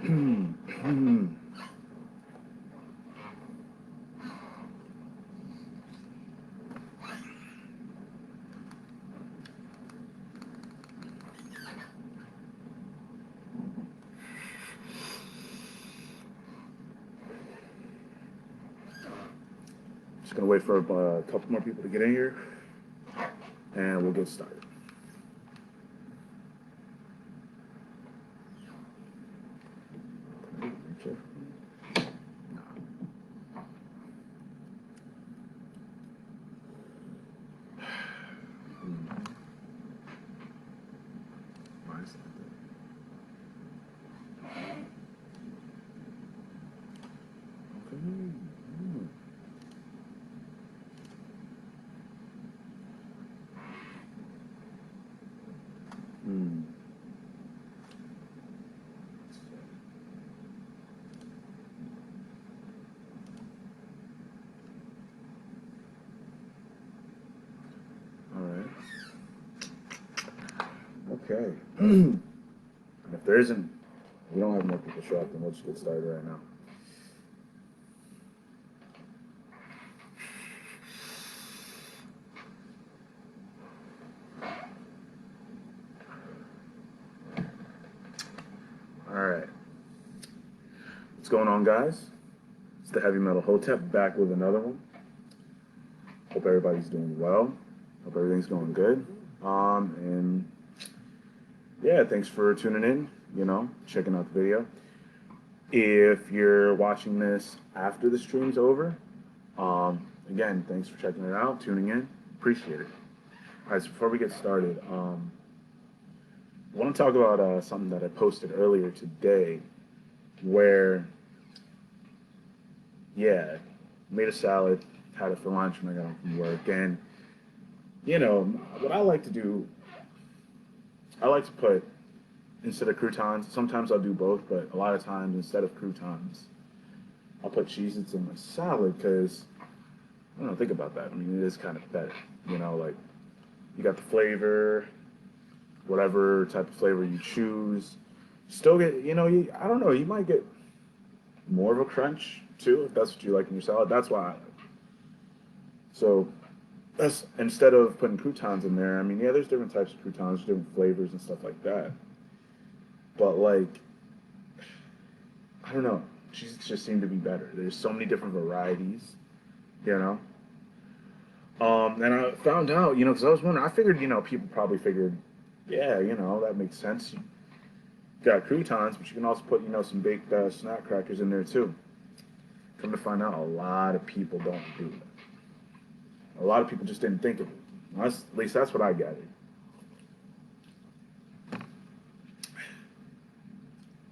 Just gonna wait for a couple more people to get in here, and we'll get started. Why is that there? Okay. Hmm. All right. Okay. And if there isn't, we don't have more people show up, then we'll just get started right now. All right. What's going on, guys? It's the Heavy Metal Hotep back with another one. Hope everybody's doing well. Hope everything's going good. And yeah, thanks for tuning in, checking out the video. If you're watching this after the stream's over, again, thanks for checking it out, tuning in. Appreciate it. All right, so before we get started, I want to talk about something that I posted earlier today where, yeah, made a salad, had it for lunch when I got home from work. And, what I like to do, I like to put, instead of croutons, sometimes I'll do both, but a lot of times instead of croutons, I'll put Cheez-Its in my salad because, I don't know, think about that. I mean, it is kind of better, like you got the flavor, whatever type of flavor you choose. Still get, I don't know, you might get more of a crunch too if that's what you like in your salad. That's why I like. So that's instead of putting croutons in there. I mean, yeah, there's different types of croutons, different flavors and stuff like that. But like, I don't know, Cheez-Its just seem to be better. There's so many different varieties, you know. And I found out, because I was wondering, I figured, people probably figured, yeah, that makes sense. You got croutons, but you can also put, some baked snack crackers in there too. Come to find out, a lot of people don't do that. A lot of people just didn't think of it. At least that's what I gathered.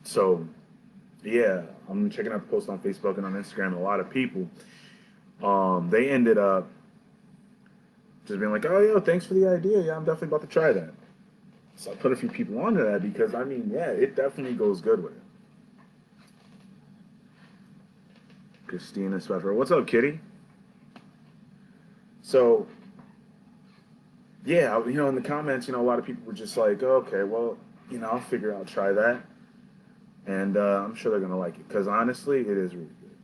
So, yeah, I'm checking out the post on Facebook and on Instagram. And a lot of people, they ended up just being like, "Oh, yo, thanks for the idea. Yeah, I'm definitely about to try that." So I put a few people onto that because I mean, yeah, it definitely goes good with it. Christina Sweffer, what's up, Kitty? So, yeah, in the comments, a lot of people were just like, oh, "Okay, well, I'll figure I'll try that," and I'm sure they're gonna like it because honestly, it is really good.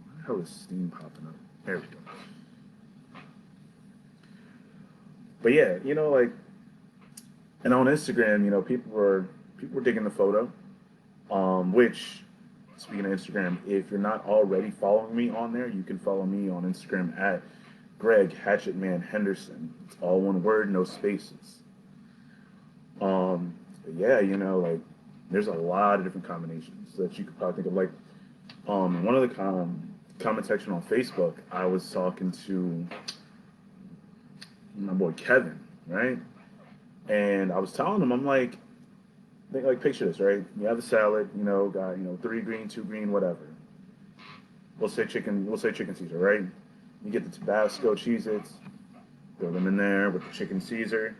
Why the hell is steam popping up? There we go. But yeah, like, and on Instagram, people were digging the photo. Which, speaking of Instagram, if you're not already following me on there, you can follow me on Instagram at Greg Hatchetman Henderson. It's all one word, no spaces. But yeah, like there's a lot of different combinations that you could probably think of. Like, one of the comment section on Facebook, I was talking to my boy Kevin, right? And I was telling him, I'm like picture this, right? You have a salad, got three green, two green, whatever. We'll say chicken Caesar, right? You get the Tabasco Cheez-Its, throw them in there with the chicken Caesar,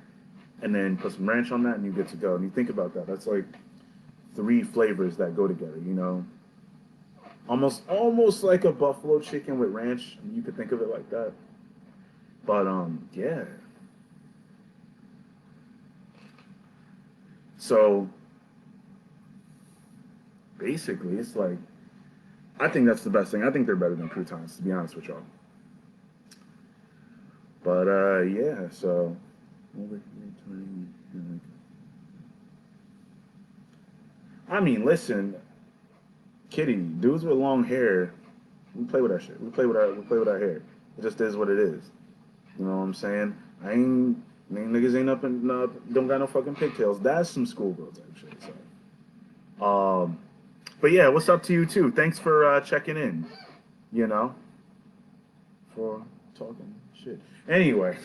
and then put some ranch on that, and you get to go. And you think about that, that's like three flavors that go together, almost like a buffalo chicken with ranch. You could think of it like that. But yeah. So basically, it's like, I think that's the best thing. I think they're better than croutons, to be honest with y'all. But yeah, so over here, I mean, listen, Kitty, dudes with long hair, we play with our shit. We play with our hair. It just is what it is. You know what I'm saying? Niggas ain't up and don't got no fucking pigtails. That's some schoolgirl type shit. So, but yeah, what's up to you too? Thanks for checking in. You know, for talking shit. Anyway,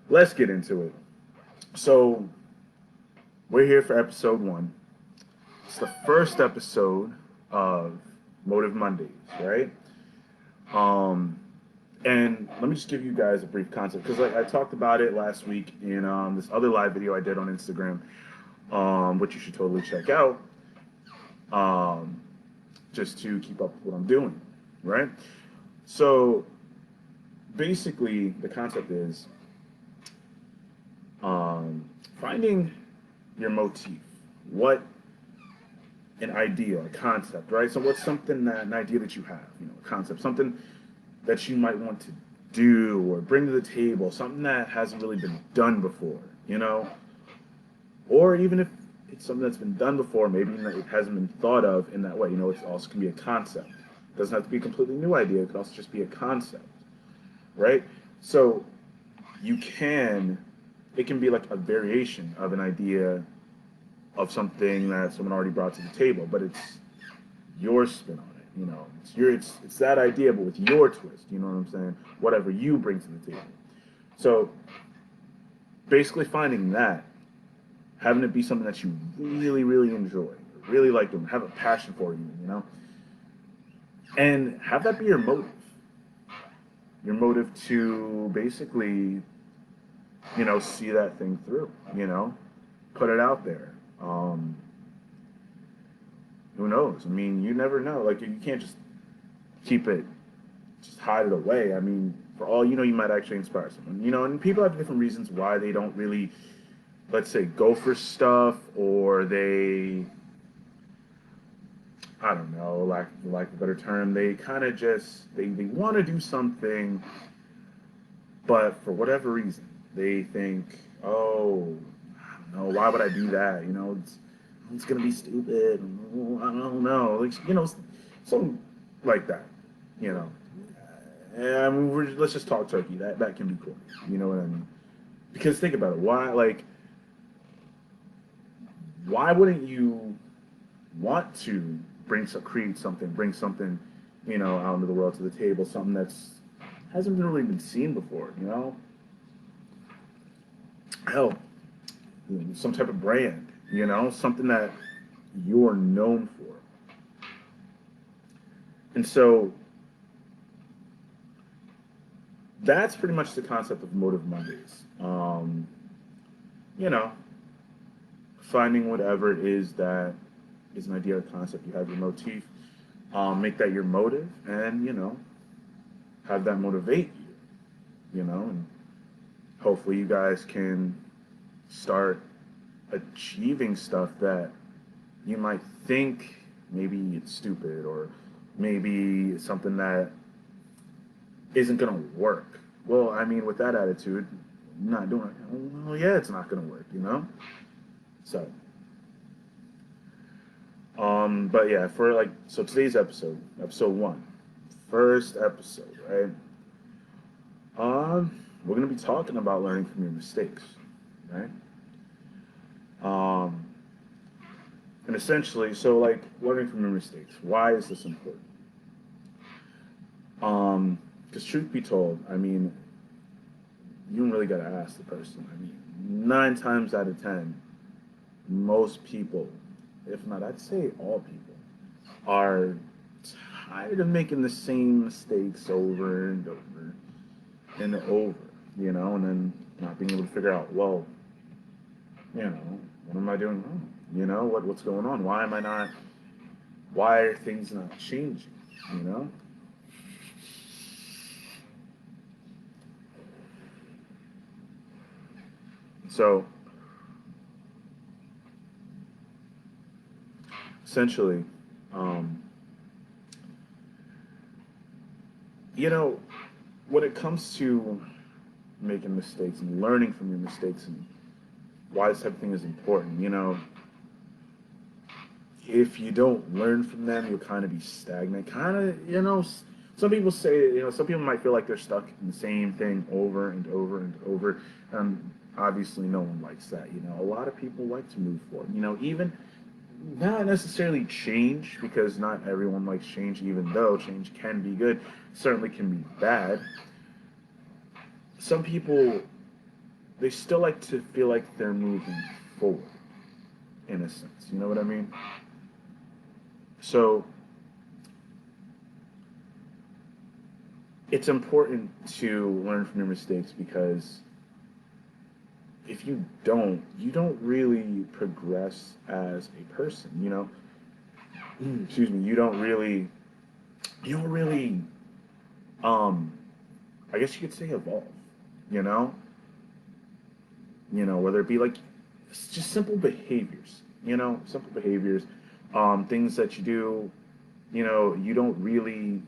let's get into it. So we're here for episode 1. It's the first episode of Motive Mondays, right? Um, and let me just give you guys a brief concept because like I talked about it last week in this other live video I did on Instagram, which you should totally check out, um, just to keep up with what I'm doing, right? So basically, the concept is finding your motif. What an idea, a concept, right? So what's something that an idea that you have, a concept, something that you might want to do or bring to the table, something that hasn't really been done before, or even if it's something that's been done before, maybe it hasn't been thought of in that way. It also can be a concept. It doesn't have to be a completely new idea. It could also just be a concept, right? So it can be like a variation of an idea of something that someone already brought to the table, but it's your spin on it. It's that idea, but with your twist. You know what I'm saying? Whatever you bring to the table. So basically, finding that, having it be something that you really, really enjoy, really like doing, have a passion for, and have that be your motive. Your motive to basically, see that thing through. Put it out there. Who knows? I mean, you never know. Like, you can't just just hide it away. I mean, for all you know, you might actually inspire someone. And people have different reasons why they don't really, let's say, go for stuff, or they, I don't know, lack of a better term, they kind of just, they want to do something, but for whatever reason, they think, oh, I don't know, why would I do that? It's gonna be stupid. I don't know, like something like that. You know, and let's just talk turkey. That can be cool. You know what I mean? Because think about it. Why wouldn't you want to create something, bring something, out into the world to the table, something that's hasn't really been seen before. Hell, some type of brand. Something that you're known for. And so that's pretty much the concept of Motive Mondays. You know, finding whatever it is that is an idea or concept. You have your motif, make that your motive, and, have that motivate you, and hopefully you guys can start achieving stuff that you might think maybe it's stupid or maybe it's something that isn't going to work. Well, I mean, with that attitude, not doing it. Well, yeah, it's not going to work, So, but yeah, so today's episode 1, first episode, right? We're going to be talking about learning from your mistakes, right? And essentially, so learning from your mistakes. Why is this important? Because truth be told, I mean, you really got to ask the person. I mean, 9 times out of 10, most people, if not, I'd say all people, are tired of making the same mistakes over and over and over, and then not being able to figure out, well, what am I doing wrong? What's going on? Why are things not changing, So, essentially, um, you know, when it comes to making mistakes and learning from your mistakes and why this type of thing is important, if you don't learn from them, you'll kind of be stagnant. Kind of, some people say, some people might feel like they're stuck in the same thing over and over and over. Obviously, no one likes that. A lot of people like to move forward. Even not necessarily change, because not everyone likes change, even though change can be good, certainly can be bad. Some people, they still like to feel like they're moving forward, in a sense. You know what I mean? So it's important to learn from your mistakes, because if you don't really progress as a person, excuse me, you don't really, um, I guess you could say evolve, you know? Whether it be like it's just simple behaviors, things that you do, you don't really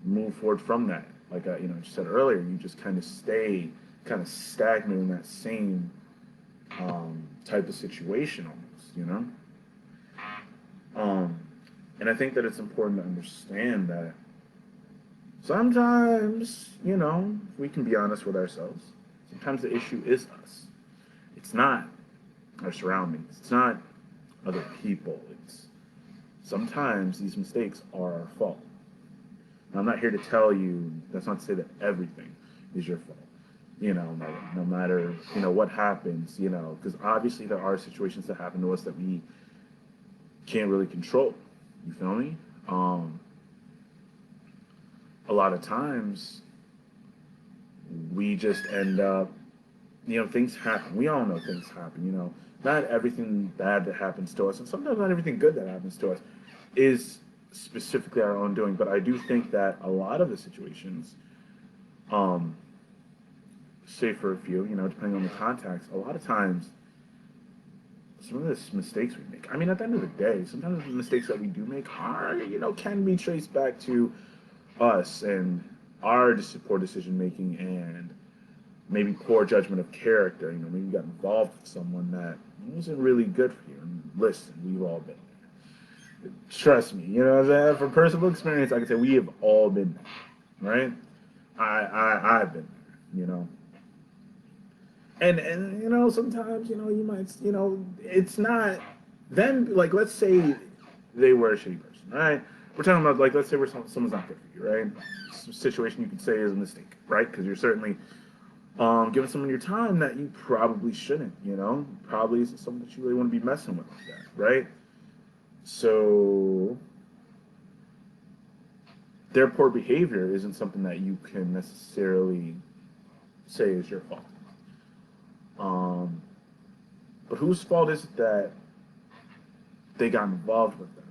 move forward from that. Like I just said earlier, you just kind of stay kind of stagnant in that same type of situation almost, Um, and I think that it's important to understand that sometimes, we can be honest with ourselves. Sometimes the issue is us. It's not our surroundings. It's not other people. It's sometimes these mistakes are our fault. Now, I'm not here to tell you, that's not to say that everything is your fault. No matter, what happens, because obviously there are situations that happen to us that we can't really control. You feel me? A lot of times we just end up, things happen. We all know things happen, Not everything bad that happens to us, and sometimes not everything good that happens to us, is specifically our own doing. But I do think that a lot of the situations, say for a few, depending on the context, a lot of times, some of the mistakes we make, I mean, at the end of the day, sometimes the mistakes that we do make are, can be traced back to us and our poor decision making and maybe poor judgment of character. Maybe you got involved with someone that wasn't really good for you. And listen, we've all been there. Trust me, from personal experience, I can say we have all been there, right? I've been there, And sometimes, you might, it's not, then, like, let's say they were a shitty person, right? We're talking about, like, let's say someone's not good for you, right? Situation you could say is a mistake, right? Because you're certainly giving someone your time that you probably shouldn't, probably isn't someone that you really want to be messing with like that, right? So their poor behavior isn't something that you can necessarily say is your fault. But whose fault is it that they got involved with them?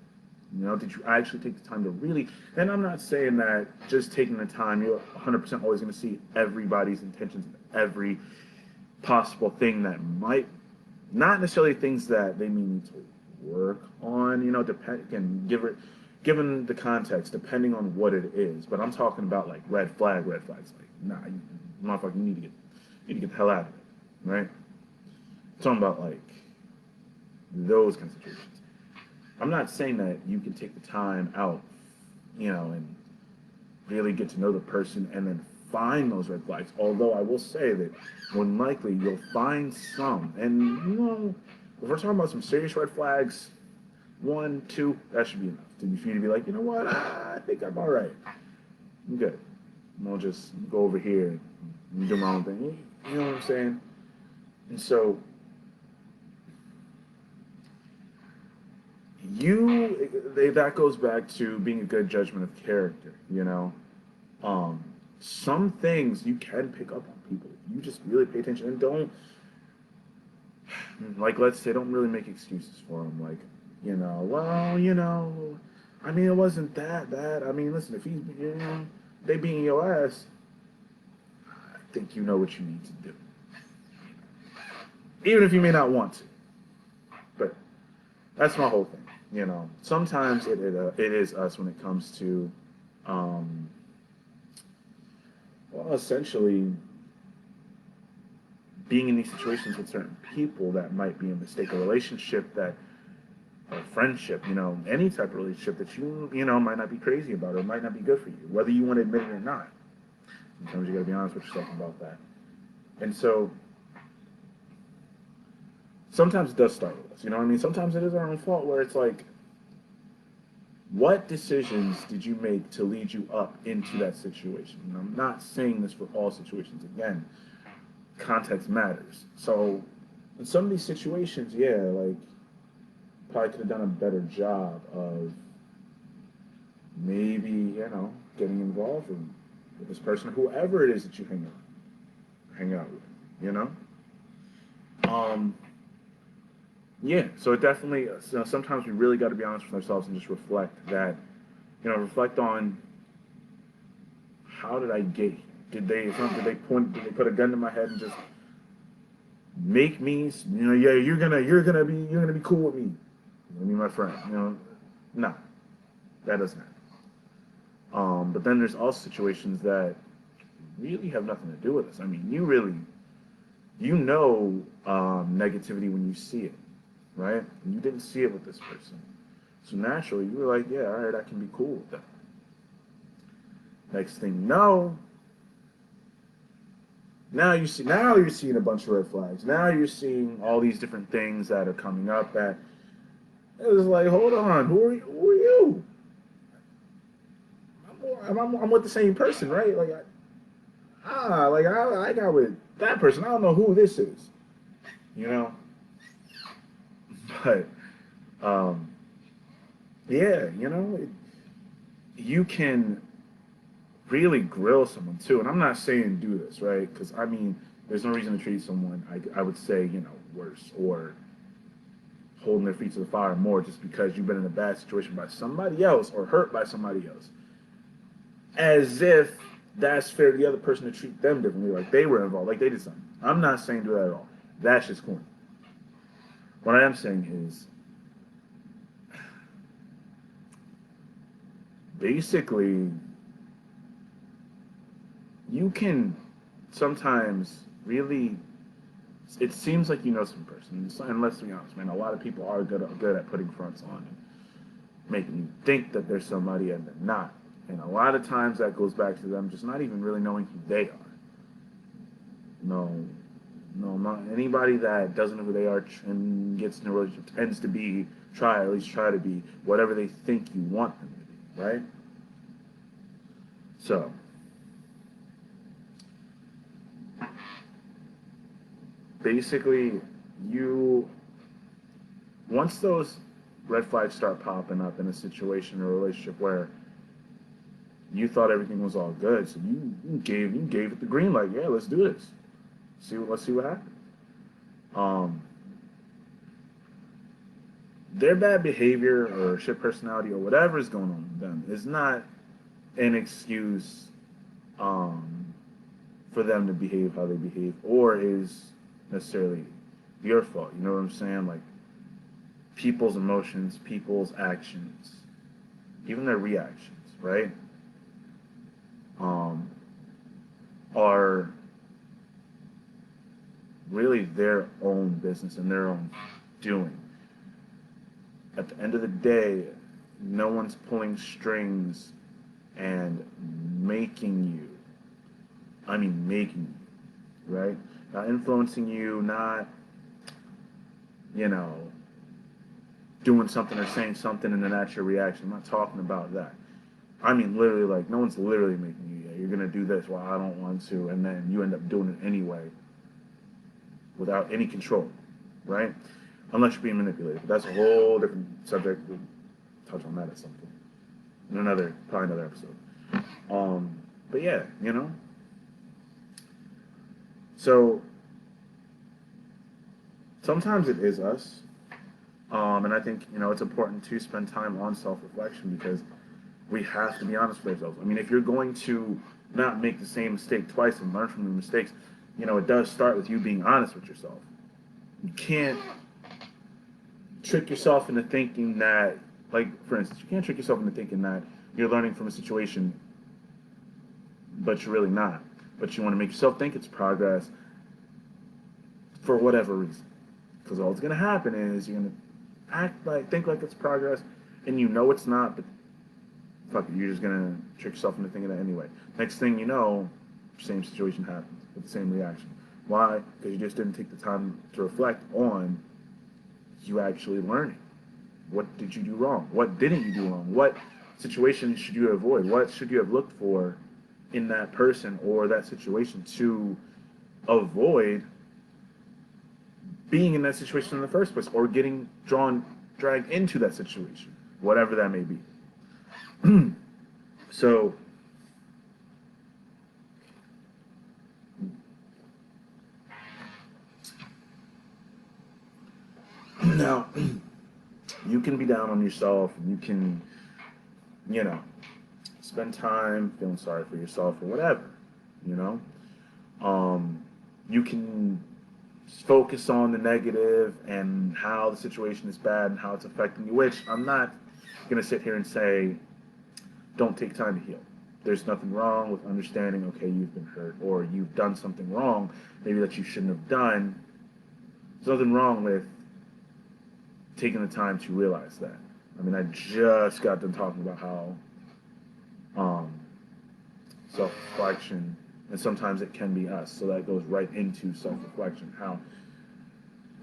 Did you actually take the time to really? And I'm not saying that just taking the time, you're 100% always going to see everybody's intentions, every possible thing that might, not necessarily things that they may need to work on, given the context, depending on what it is. But I'm talking about like red flags, like, nah, motherfucker, you need to get the hell out of it, right? I'm talking about like those kind of situations. I'm not saying that you can take the time out, and really get to know the person and then find those red flags. Although I will say that more than likely you'll find some. And, if we're talking about some serious red flags, 1, 2, that should be enough for you to be like, you know what, I think I'm all right. I'm good. And I'll just go over here and do my own thing. You know what I'm saying? And so that goes back to being a good judgment of character, some things you can pick up on people. You just really pay attention and don't, like, let's say, don't really make excuses for them. Like, I mean, it wasn't that bad. I mean, listen, if he's, they beating your ass, I think you know what you need to do. Even if you may not want to. But That's my whole thing. Sometimes it is us when it comes to, um, well, essentially being in these situations with certain people that might be a mistake, a relationship that, or friendship, any type of relationship that might not be crazy about or might not be good for you, whether you want to admit it or not. Sometimes you got to be honest with yourself about that. And so sometimes it does start with us. You know what I mean? Sometimes it is our own fault where it's like, what decisions did you make to lead you up into that situation? And I'm not saying this for all situations. Again, context matters. So in some of these situations, yeah, like probably could have done a better job of maybe, getting involved with this person, whoever it is that you hang out with, you know? Um, yeah, so it definitely, sometimes we really got to be honest with ourselves and just reflect that, reflect on how did I get here? Did they put a gun to my head and just make me, yeah, you're gonna be cool with me, my friend, no, that doesn't happen. But then there's also situations that really have nothing to do with us. I mean, negativity when you see it, right? And you didn't see it with this person. So naturally, you were like, yeah, all right, I can be cool with that. Next thing you know, now you're seeing a bunch of red flags. Now you're seeing all these different things that are coming up that it was like, hold on, who are you? I'm with the same person, right? Like, I got with that person. I don't know who this is, you know. But, um, yeah, you can really grill someone too. And I'm not saying do this, right? Because I mean, there's no reason to treat someone, I would say, worse or holding their feet to the fire more just because you've been in a bad situation by somebody else or hurt by somebody else. As if that's fair to the other person to treat them differently, like they were involved, like they did something. I'm not saying do that at all. That's just corny. What I am saying is, basically, you can sometimes really, it seems like you know some person, and let's be honest, man, a lot of people are good at putting fronts on and making you think that they're somebody and they're not. And a lot of times that goes back to them just not even really knowing who they are. Not anybody that doesn't know who they are and gets in a relationship tends to at least try to be whatever they think you want them to be, right? So, basically, once those red flags start popping up in a situation or a relationship where you thought everything was all good, so you gave it the green light. Yeah, let's do this. Let's see what happens. Um, their bad behavior or shit personality or whatever is going on with them is not an excuse for them to behave how they behave or is necessarily your fault. You know what I'm saying? Like people's emotions, people's actions, even their reactions, right? Are really their own business and their own doing. At the end of the day, no one's pulling strings and making you, right? Not influencing you, not, you know, doing something or saying something and then that's your reaction. I'm not talking about that. I mean, literally, like, no one's literally making you, yeah, you're going to do this, well, I don't want to, and then you end up doing it anyway without any control, right? Unless you're being manipulated. But that's a whole different subject. We'll touch on that at some point. In probably another episode. But yeah, So, sometimes it is us. And I think, it's important to spend time on self-reflection because we have to be honest with ourselves. I mean, if you're going to not make the same mistake twice and learn from the mistakes, it does start with you being honest with yourself. You trick yourself into thinking that, like, for instance, you can't trick yourself into thinking that you're learning from a situation, but you're really not. But you want to make yourself think it's progress for whatever reason. Because all that's going to happen is you're going to think like it's progress, and you know it's not, but fuck it, you're just going to trick yourself into thinking that anyway. Next thing you know, same situation happens with the same reaction. Why? Because you just didn't take the time to reflect on you actually learning. What did you do wrong? What didn't you do wrong? What situation should you avoid? What should you have looked for in that person or that situation to avoid being in that situation in the first place, or getting dragged into that situation, whatever that may be. So, now, you can be down on yourself, and you can, spend time feeling sorry for yourself or whatever, you know? You can focus on the negative and how the situation is bad and how it's affecting you, which I'm not going to sit here and say, don't take time to heal. There's nothing wrong with understanding, okay, you've been hurt or you've done something wrong, maybe that you shouldn't have done. There's nothing wrong with taking the time to realize that. I mean, I just got done talking about how self-reflection, and sometimes it can be us, so that goes right into self-reflection, how,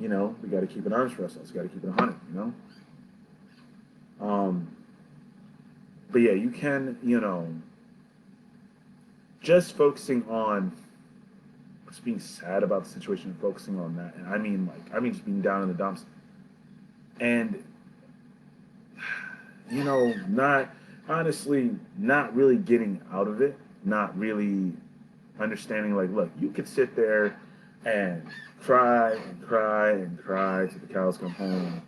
we got to keep it honest for ourselves, got to keep it 100, But yeah, you can, just focusing on just being sad about the situation and focusing on that, and I mean just being down in the dumps, and, not really getting out of it, not really understanding, like, look, you could sit there and cry and cry and cry till the cows come home,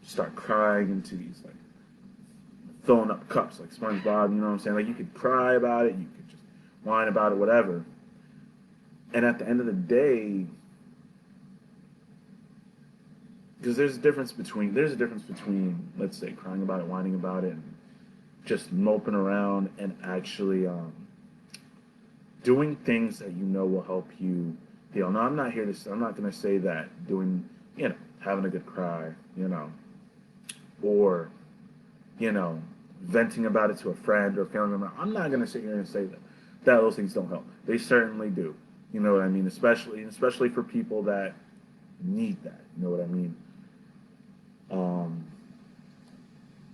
start crying into these, like, filling up cups like SpongeBob, you know what I'm saying? Like, you could cry about it, you could just whine about it, whatever. And at the end of the day, because there's a difference between, let's say, crying about it, whining about it, and just moping around, and actually doing things that will help you heal. Now, I'm not going to say that doing, having a good cry, or, venting about it to a friend or family member. I'm not going to sit here and say that those things don't help. They certainly do. You know what I mean? Especially for people that need that. You know what I mean?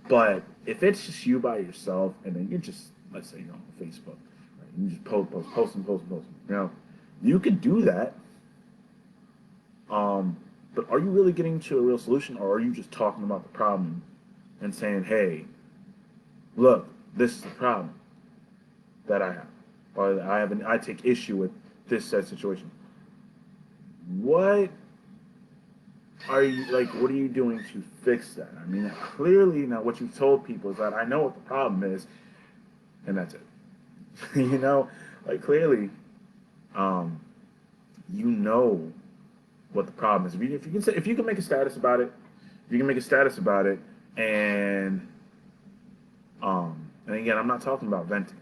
But if it's just you by yourself, and then you're just, let's say, you're on Facebook, right? You just posting. You could do that. But are you really getting to a real solution, or are you just talking about the problem and saying, hey, look, this is the problem that I have, or I take issue with this said situation. What are you doing to fix that? I mean, clearly now what you've told people is that I know what the problem is, and that's it. Clearly, what the problem is. If you can make a status about it, and again, I'm not talking about venting.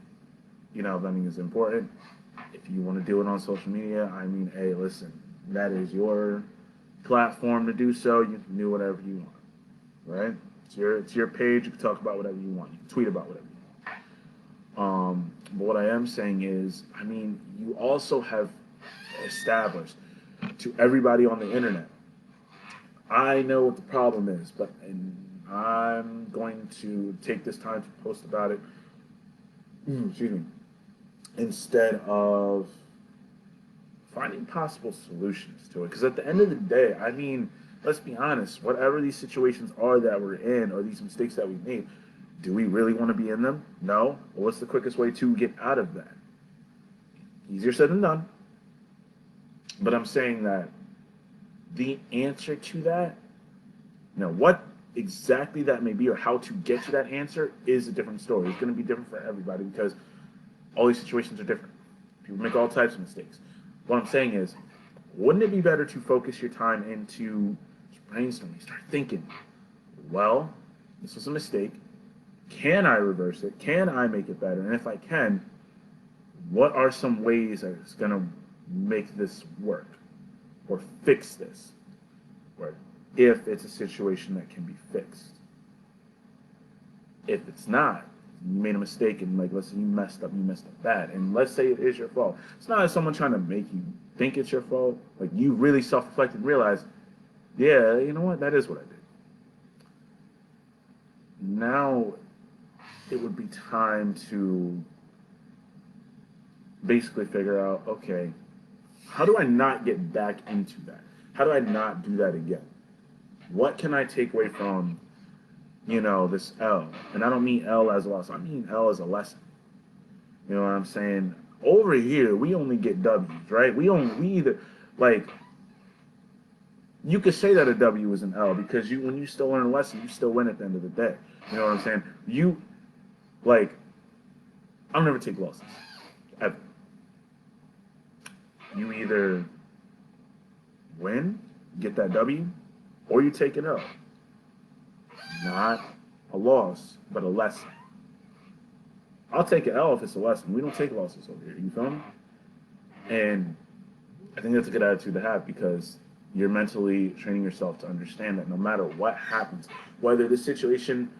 Venting is important. If you want to do it on social media, I mean, hey, listen, that is your platform to do so. You can do whatever you want, right? It's your page. You can talk about whatever you want. You can tweet about whatever you want. But what I am saying is, I mean, you also have established to everybody on the internet, I know what the problem is, and I'm going to take this time to post about it, excuse me, instead of finding possible solutions to it. Because at the end of the day, I mean, let's be honest, whatever these situations are that we're in, or these mistakes that we made, do we really want to be in them? No. Well, what's the quickest way to get out of that? Easier said than done. But I'm saying that the answer to that, what exactly that may be or how to get to that answer is a different story. It's going to be different for everybody because all these situations are different. People make all types of mistakes. What I'm saying is, wouldn't it be better to focus your time into brainstorming, start thinking, well, this was a mistake. Can I reverse it? Can I make it better? And if I can, what are some ways that it's going to make this work or fix this? Or if it's a situation that can be fixed. If it's not, you made a mistake and like, let's say you messed up bad. And let's say it is your fault. It's not like someone trying to make you think it's your fault. Like you really self-reflect and realize, yeah, you know what? That is what I did. Now it would be time to basically figure out, okay, how do I not get back into that? How do I not do that again? What can I take away from, this L? And I don't mean L as a loss. I mean L as a lesson. You know what I'm saying? Over here, we only get W's, right? We either, like, you could say that a W is an L because when you still learn a lesson, you still win at the end of the day. You know what I'm saying? I'll never take losses. Ever. You either win, get that W, or you take an L. Not a loss, but a lesson. I'll take an L if it's a lesson. We don't take losses over here. You feel me? And I think that's a good attitude to have because you're mentally training yourself to understand that no matter what happens, whether the situation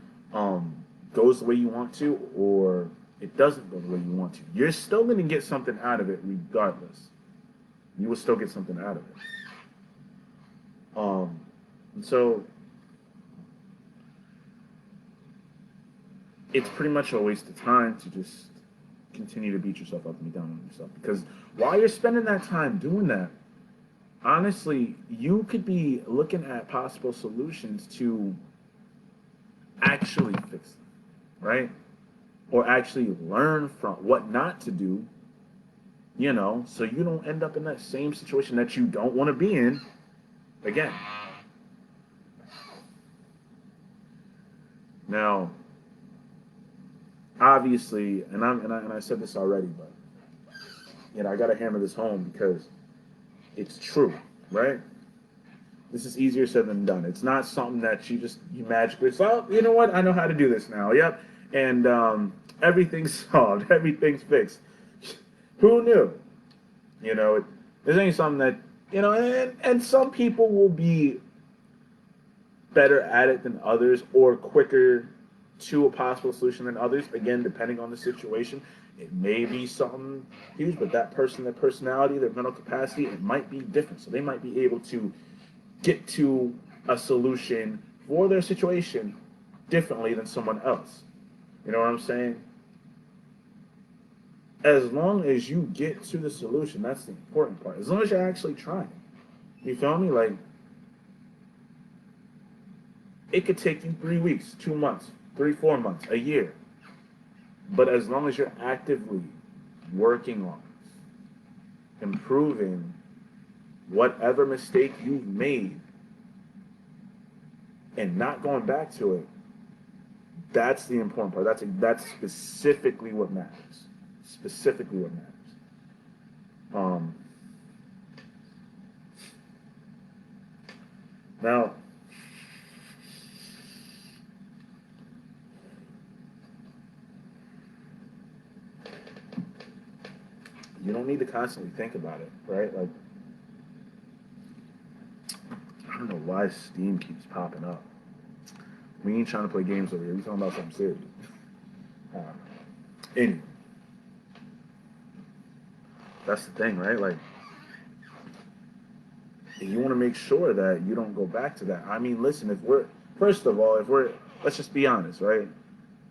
goes the way you want to or it doesn't go the way you want to, you're still going to get something out of it regardless. You will still get something out of it. And so it's pretty much a waste of time to just continue to beat yourself up and be down on yourself. Because while you're spending that time doing that, honestly, you could be looking at possible solutions to actually fix them, right? Or actually learn from what not to do, so you don't end up in that same situation that you don't want to be in again. Now, obviously, and I said this already, but I got to hammer this home because it's true, right? This is easier said than done. It's not something that you magically say, oh, you know what? I know how to do this now. Yep, and everything's solved, everything's fixed. Who knew? This ain't something that and some people will be better at it than others or quicker to a possible solution than others, again, depending on the situation. It may be something huge, but that person, their personality, their mental capacity, it might be different. So they might be able to get to a solution for their situation differently than someone else. You know what I'm saying? As long as you get to the solution, that's the important part. As long as you're actually trying. You feel me? Like, it could take you 3 weeks, 2 months, 3-4 months, a year. But as long as you're actively working on improving whatever mistake you've made and not going back to it, that's the important part. That's specifically what matters. Specifically what matters. Now, you don't need to constantly think about it, right? Like, I don't know why Steam keeps popping up. We ain't trying to play games over here. We talking about something serious. Anyway, that's the thing, right? Like, you want to make sure that you don't go back to that. I mean, listen, let's just be honest, right?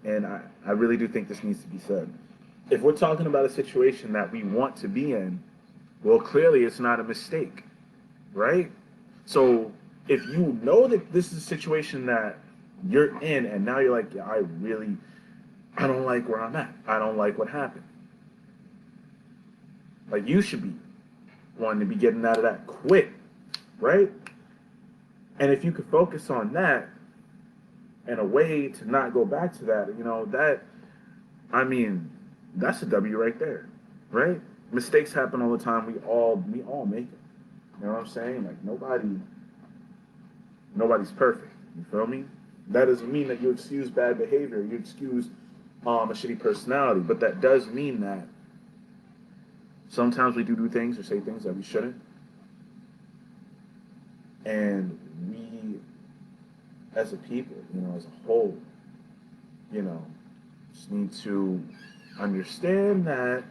And I really do think this needs to be said. If we're talking about a situation that we want to be in, well, clearly it's not a mistake, right? So if you know that this is a situation that you're in and now you're like, yeah, I don't like where I'm at. I don't like what happened. Like, you should be wanting to be getting out of that quick, right? And if you could focus on that and a way to not go back to that, that's a W right there, right? Mistakes happen all the time. We all make them. You know what I'm saying? Like, Nobody's perfect. You feel me? That doesn't mean that you excuse bad behavior, you excuse a shitty personality, but that does mean that sometimes we do things or say things that we shouldn't, and we, as a people, as a whole, just need to understand that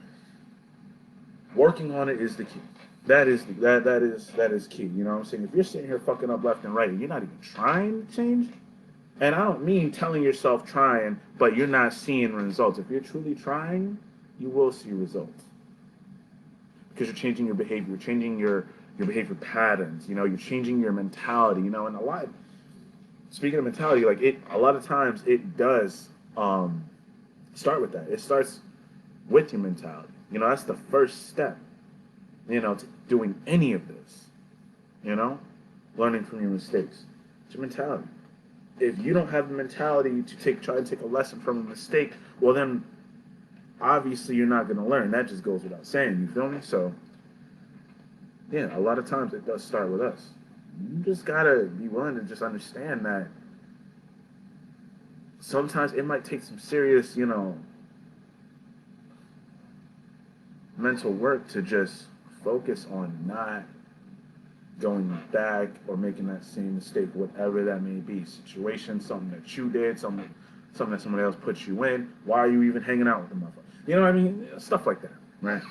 working on it is the key. That is key. You know what I'm saying? If you're sitting here fucking up left and right, and you're not even trying to change, and I don't mean telling yourself trying, but you're not seeing results. If you're truly trying, you will see results because you're changing your behavior, you're changing your behavior patterns. You're changing your mentality. And a lot. Speaking of mentality, like a lot of times it does start with that. It starts with your mentality. That's the first step. To doing any of this. Learning from your mistakes. It's your mentality. If you don't have the mentality to try and take a lesson from a mistake, well then obviously you're not going to learn. That just goes without saying. You feel me? So yeah, a lot of times it does start with us. You just gotta be willing to just understand that sometimes it might take some serious, mental work to just focus on not going back or making that same mistake, whatever that may be. Situation, something that you did, something that somebody else put you in. Why are you even hanging out with the motherfucker? You know what I mean? Stuff like that, right?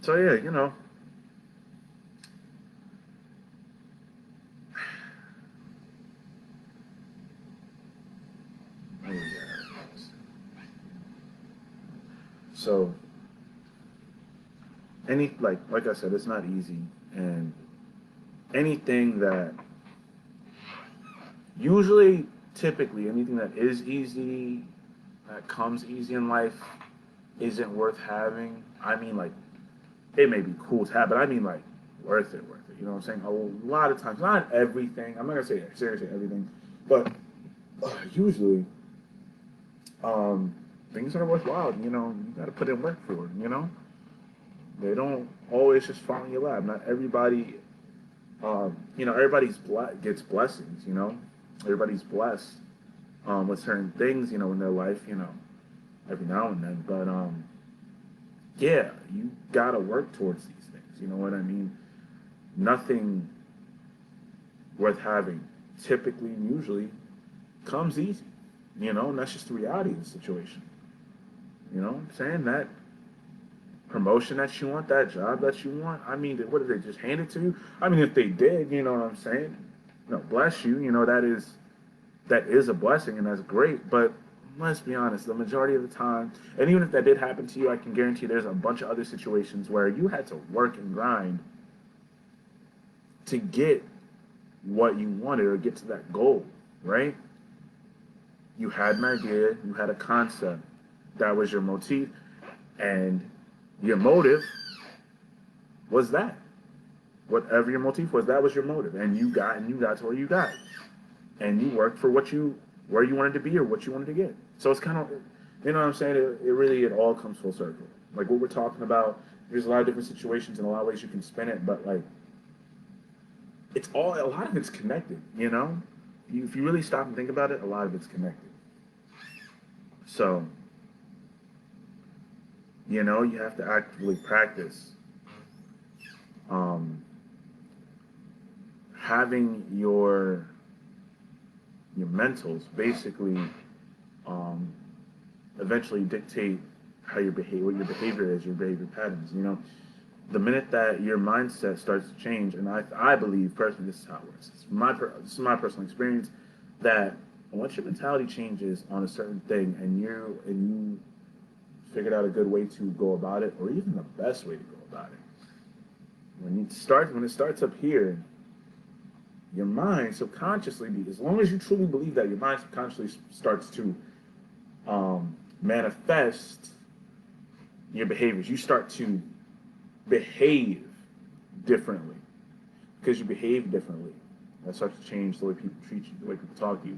So yeah, So like I said, it's not easy, and anything that typically anything that is easy, that comes easy in life, isn't worth having. I mean, like, it may be cool to have, but I mean, like, worth it. You know what I'm saying? A lot of times, not everything. I'm not gonna say seriously everything, but usually, things are worthwhile. You got to put in work for it. They don't always just fall in your lap. Not everybody, gets blessings. Everybody's blessed with certain things. In their life. Every now and then. But yeah, you gotta work towards these things. You know what I mean? Nothing worth having typically and usually comes easy. And that's just the reality of the situation. What I'm saying? That promotion that you want, that job that you want, I mean, what did they just hand it to you? I mean, if they did, you know what I'm saying? Bless you, that is a blessing and that's great, but let's be honest, the majority of the time, and even if that did happen to you, I can guarantee there's a bunch of other situations where you had to work and grind to get what you wanted or get to that goal, right? You had an idea, you had a concept, that was your motif, and your motive was that. Whatever your motif was, that was your motive, and you got to where you got, and you worked for where you wanted to be or what you wanted to get. So it's kind of, you know what I'm saying? It all comes full circle. Like what we're talking about, there's a lot of different situations and a lot of ways you can spin it, but like, a lot of it's connected. If you really stop and think about it, a lot of it's connected. So, you have to actively practice having your mentals basically eventually dictate how your what your behavior is, your behavior patterns. The minute that your mindset starts to change, and I believe personally, this is how it works. This is my personal experience, that once your mentality changes on a certain thing, and you figured out a good way to go about it, or even the best way to go about it, when it starts up here, your mind subconsciously, as long as you truly believe that, your mind subconsciously starts to manifest your behaviors. You start to behave differently because you behave differently. That starts to change the way people treat you, the way people talk to you,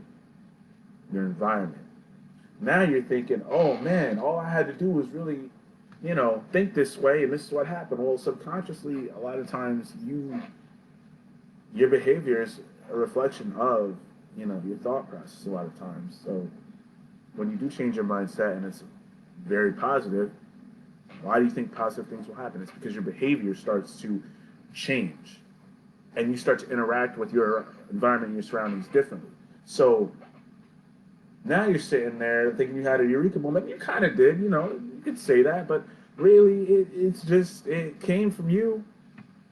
your environment. Now you're thinking, oh man, all I had to do was really, think this way, and this is what happened. Well, subconsciously, a lot of times your behavior is a reflection of, your thought process a lot of times. So when you do change your mindset and it's very positive, why do you think positive things will happen? It's because your behavior starts to change and you start to interact with your environment and your surroundings differently. So now you're sitting there thinking you had a eureka moment. You kind of did, you could say that, but really it came from you.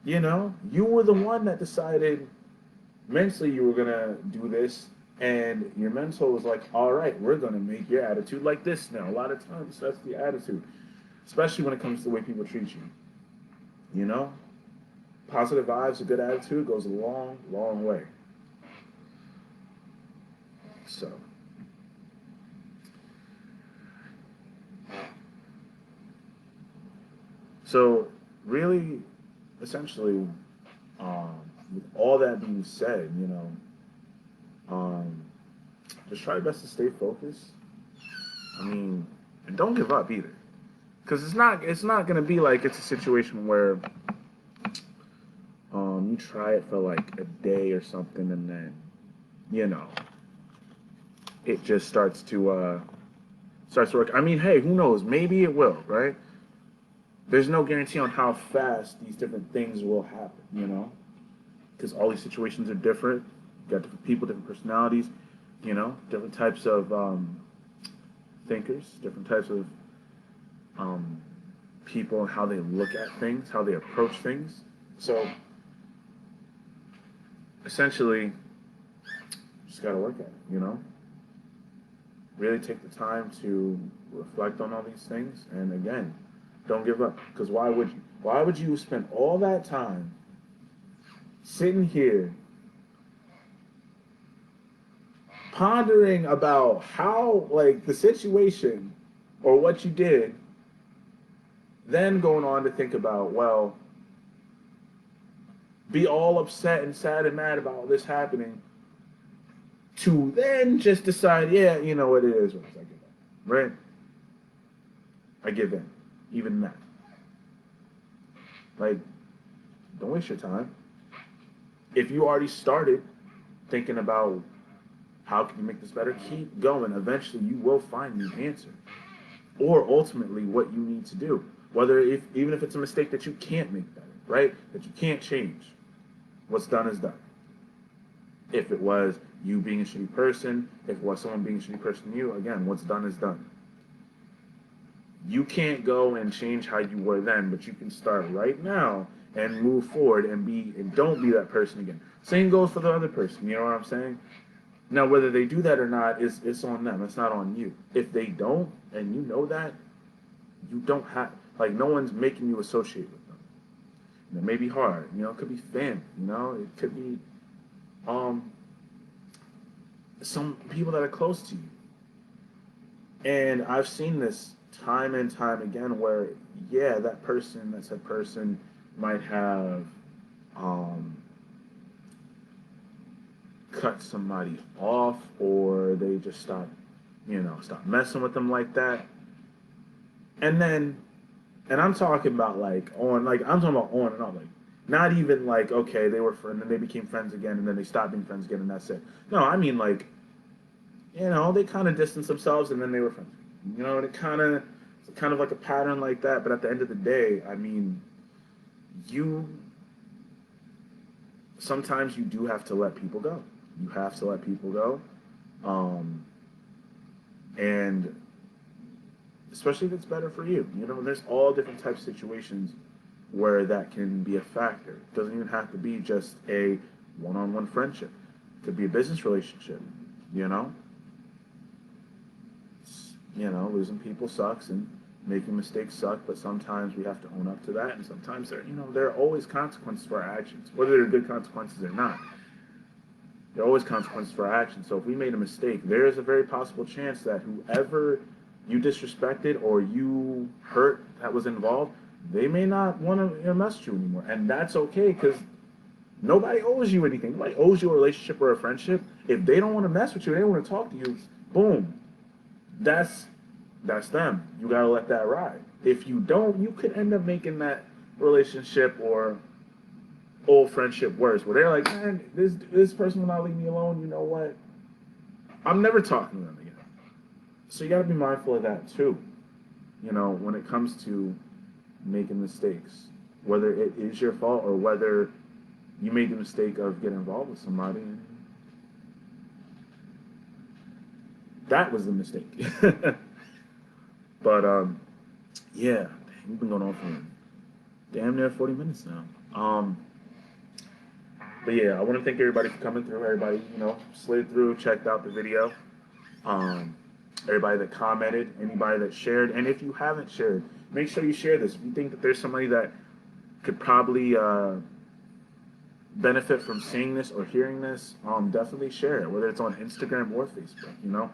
You were the one that decided mentally you were going to do this, and your mental was like, all right, we're going to make your attitude like this now. A lot of times that's the attitude, especially when it comes to the way people treat you. Positive vibes, a good attitude goes a long, long way. So really, essentially, with all that being said, um, just try your best to stay focused. I mean, and don't give up either, because it's not gonna be like it's a situation where you try it for like a day or something, and then it just starts to work. I mean, hey, who knows? Maybe it will, right? There's no guarantee on how fast these different things will happen, because all these situations are different. You got different people, different personalities, different types of thinkers, different types of people, and how they look at things, how they approach things. So essentially, just got to work at it, Really take the time to reflect on all these things, and again, don't give up. Because why would you? Why would you spend all that time sitting here pondering about how, like, the situation or what you did, then going on to think about, well, be all upset and sad and mad about all this happening, to then just decide, yeah, you know what it is, I give in, right? I give in, even that. Like, don't waste your time. If you already started thinking about how can you make this better, keep going. Eventually, you will find the answer, or ultimately what you need to do. Even if it's a mistake that you can't make better, right? That you can't change. What's done is done. If it was you being a shitty person, if it was someone being a shitty person to you, again, what's done is done. You can't go and change how you were then, but you can start right now and move forward and don't be that person again. Same goes for the other person, you know what I'm saying? Now, whether they do that or not, it's on them. It's not on you. If they don't, and you know that, you don't have, like, no one's making you associate with them. It may be hard, it could be family, it could be some people that are close to you. And I've seen this time and time again where, yeah, that said person might have cut somebody off, or they just stop messing with them like that. And I'm talking about I'm talking about on and on, like, not even like, okay, they were friends and they became friends again and then they stopped being friends again and that's it. No, I mean, like, they kind of distanced themselves and then they were friends. And it's kind of like a pattern like that. But at the end of the day, I mean, sometimes you do have to let people go. You have to let people go. And especially if it's better for you. There's all different types of situations where that can be a factor. It doesn't even have to be just a one-on-one friendship. It could be a business relationship, Losing people sucks and making mistakes suck, but sometimes we have to own up to that, and sometimes there are always consequences for our actions, whether they're good consequences or not. There are always consequences for our actions. So if we made a mistake, there is a very possible chance that whoever you disrespected or you hurt that was involved, they may not want to mess with you anymore. And that's okay, because nobody owes you anything. Nobody owes you a relationship or a friendship. If they don't want to mess with you, they don't want to talk to you, boom. That's them. You got to let that ride. If you don't, you could end up making that relationship or old friendship worse, where they're like, man, this person will not leave me alone. You know what? I'm never talking to them again. So you got to be mindful of that too. You know, when it comes to making mistakes, whether it is your fault or whether you made the mistake of getting involved with somebody. And that was the mistake. But yeah, we've been going on for damn near 40 minutes now. But yeah, I want to thank everybody for coming through. Everybody, you know, slid through, checked out the video. Everybody that commented, anybody that shared, and if you haven't shared, make sure you share this. If you think that there's somebody that could probably benefit from seeing this or hearing this, definitely share it, whether it's on Instagram or Facebook, you know.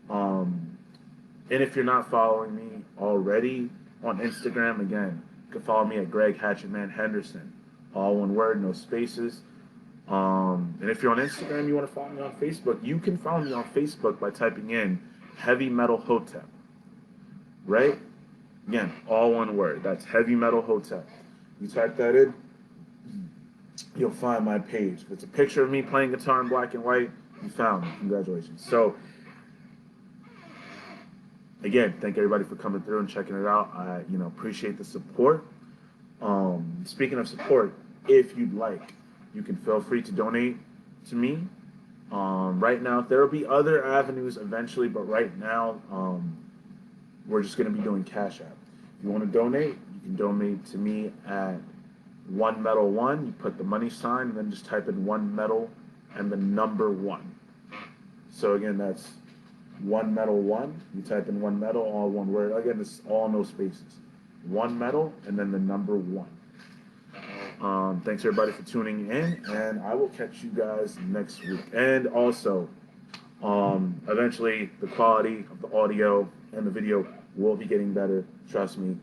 And if you're not following me already on Instagram, again, you can follow me at Greg Hatchetman Henderson, all one word, no spaces. And if you're on Instagram, you want to follow me on Facebook, you can follow me on Facebook by typing in Heavy Metal Hotep, right? Again, all one word. That's Heavy Metal Hotep. You type that in, you'll find my page. If it's a picture of me playing guitar in black and white, you found me. Congratulations. So, again, thank everybody for coming through and checking it out. I, you know, appreciate the support. Speaking of support, if you'd like, you can feel free to donate to me. Right now, there will be other avenues eventually, but right now, we're just going to be doing Cash App. If you want to donate, you can donate to me at One Metal One. You put the money sign and then just type in One Metal and the number one. So again, that's One Metal One. You type in One Metal, all one word. Again, it's all no spaces. One Metal and then the number one. Thanks everybody for tuning in, and I will catch you guys next week. And also, eventually the quality of the audio and the video will be getting better. Trust me.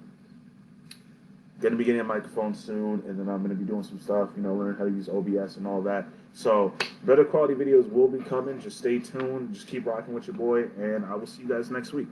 Gonna be getting a microphone soon, and then I'm gonna be doing some stuff, you know, learning how to use OBS and all that. So better quality videos will be coming. Just stay tuned. Just keep rocking with your boy, and I will see you guys next week.